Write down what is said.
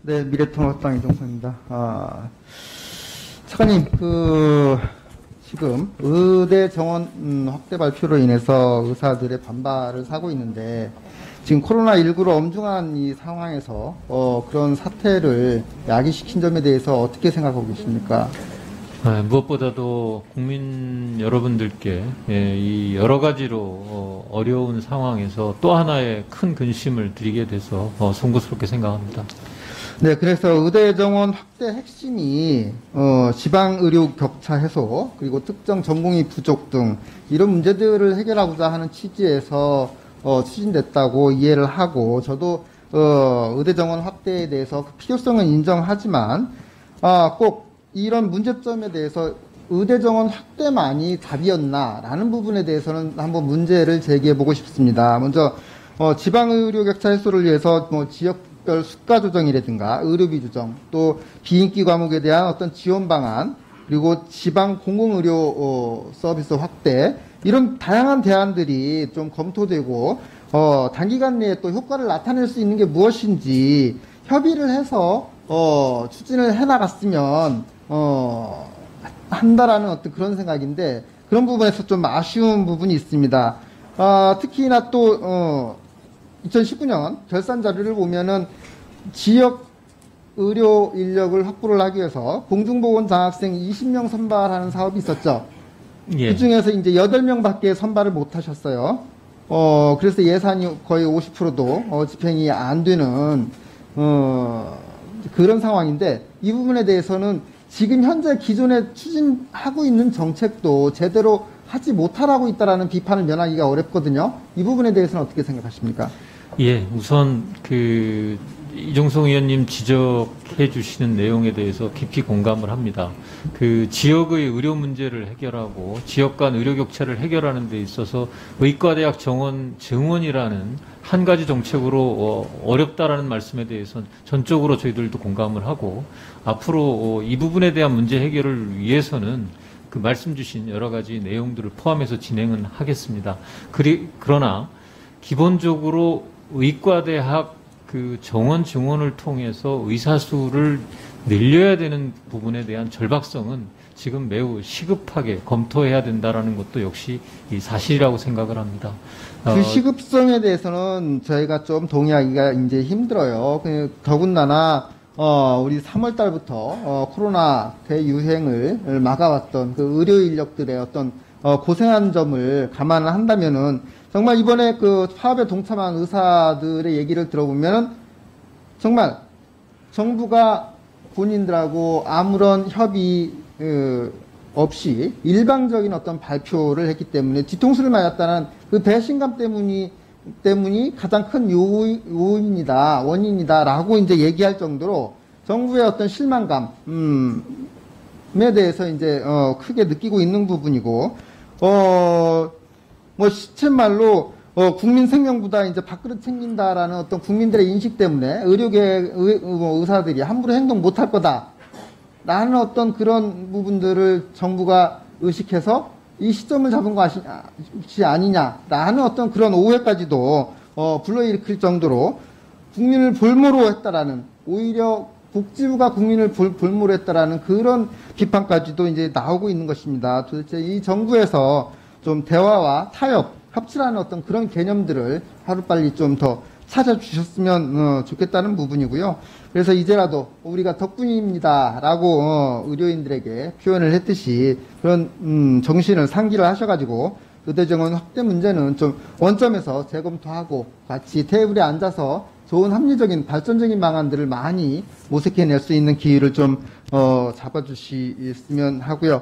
네, 미래통합당 이종성입니다. 차관님, 지금 의대 정원 확대 발표로 인해서 의사들의 반발을 사고 있는데, 지금 코로나19로 엄중한 이 상황에서 그런 사태를 야기시킨 점에 대해서 어떻게 생각하고 계십니까? 무엇보다도 국민 여러분들께 이 여러 가지로 어려운 상황에서 또 하나의 큰 근심을 드리게 돼서 송구스럽게 생각합니다. 네, 그래서 의대 정원 확대 핵심이 지방 의료 격차 해소, 그리고 특정 전공의 부족 등 이런 문제들을 해결하고자 하는 취지에서 추진됐다고 이해를 하고, 저도 의대 정원 확대에 대해서 그 필요성은 인정하지만 꼭 이런 문제점에 대해서 의대 정원 확대만이 답이었나라는 부분에 대해서는 한번 문제를 제기해 보고 싶습니다. 먼저 지방 의료 격차 해소를 위해서 지역별 수가 조정이라든가 의료비 조정, 또 비인기 과목에 대한 어떤 지원 방안, 그리고 지방 공공의료 서비스 확대, 이런 다양한 대안들이 좀 검토되고 단기간 내에 또 효과를 나타낼 수 있는 게 무엇인지 협의를 해서 추진을 해나갔으면 한다라는 어떤 그런 생각인데, 그런 부분에서 좀 아쉬운 부분이 있습니다. 특히나 또 2019년 결산 자료를 보면은 지역 의료 인력을 확보를 하기 위해서 공중보건 장학생 20명 선발하는 사업이 있었죠. 예. 그 중에서 이제 8명밖에 선발을 못 하셨어요. 그래서 예산이 거의 50%도 집행이 안 되는 그런 상황인데, 이 부분에 대해서는 지금 현재 기존에 추진하고 있는 정책도 제대로 하지 못하고 있다라는 비판을 면하기가 어렵거든요. 이 부분에 대해서는 어떻게 생각하십니까? 예, 우선 이종성 의원님 지적해 주시는 내용에 대해서 깊이 공감을 합니다. 지역의 의료 문제를 해결하고 지역 간 의료 격차를 해결하는 데 있어서 의과대학 정원 증원이라는 한 가지 정책으로 어렵다라는 말씀에 대해서는 전적으로 저희들도 공감을 하고, 앞으로 이 부분에 대한 문제 해결을 위해서는 그 말씀 주신 여러 가지 내용들을 포함해서 진행은 하겠습니다. 그러나 기본적으로 의과대학 정원 증원을 통해서 의사 수를 늘려야 되는 부분에 대한 절박성은 지금 매우 시급하게 검토해야 된다라는 것도 역시 이 사실이라고 생각을 합니다. 그 시급성에 대해서는 저희가 좀 동의하기가 이제 힘들어요. 더군다나 우리 3월 달부터 코로나 대유행을 막아왔던 그 의료 인력들의 어떤 고생한 점을 감안을 한다면은, 정말 이번에 그 파업에 동참한 의사들의 얘기를 들어보면은 정말 정부가 본인들하고 아무런 협의 없이 일방적인 어떤 발표를 했기 때문에 뒤통수를 맞았다는 그 배신감 때문이 가장 큰 원인이다라고 이제 얘기할 정도로 정부의 어떤 실망감에 대해서 이제 크게 느끼고 있는 부분이고, 시쳇말로 국민 생명보다 이제 밥그릇 챙긴다라는 어떤 국민들의 인식 때문에 의료계 의사들이 함부로 행동 못할 거다라는 어떤 그런 부분들을 정부가 의식해서 이 시점을 잡은 것이 아니냐라는 어떤 그런 오해까지도 불러일으킬 정도로 국민을 볼모로 했다라는, 오히려 복지부가 국민을 볼모로 했다라는 그런 비판까지도 이제 나오고 있는 것입니다. 도대체 이 정부에서 좀 대화와 타협, 협치라는 어떤 그런 개념들을 하루빨리 좀 더 찾아주셨으면 좋겠다는 부분이고요. 그래서 이제라도 우리가 덕분입니다라고 의료인들에게 표현을 했듯이 그런 정신을 상기를 하셔가지고 의대 정원 확대 문제는 좀 원점에서 재검토하고 같이 테이블에 앉아서 좋은 합리적인 발전적인 방안들을 많이 모색해낼 수 있는 기회를 좀 잡아주시면 하고요.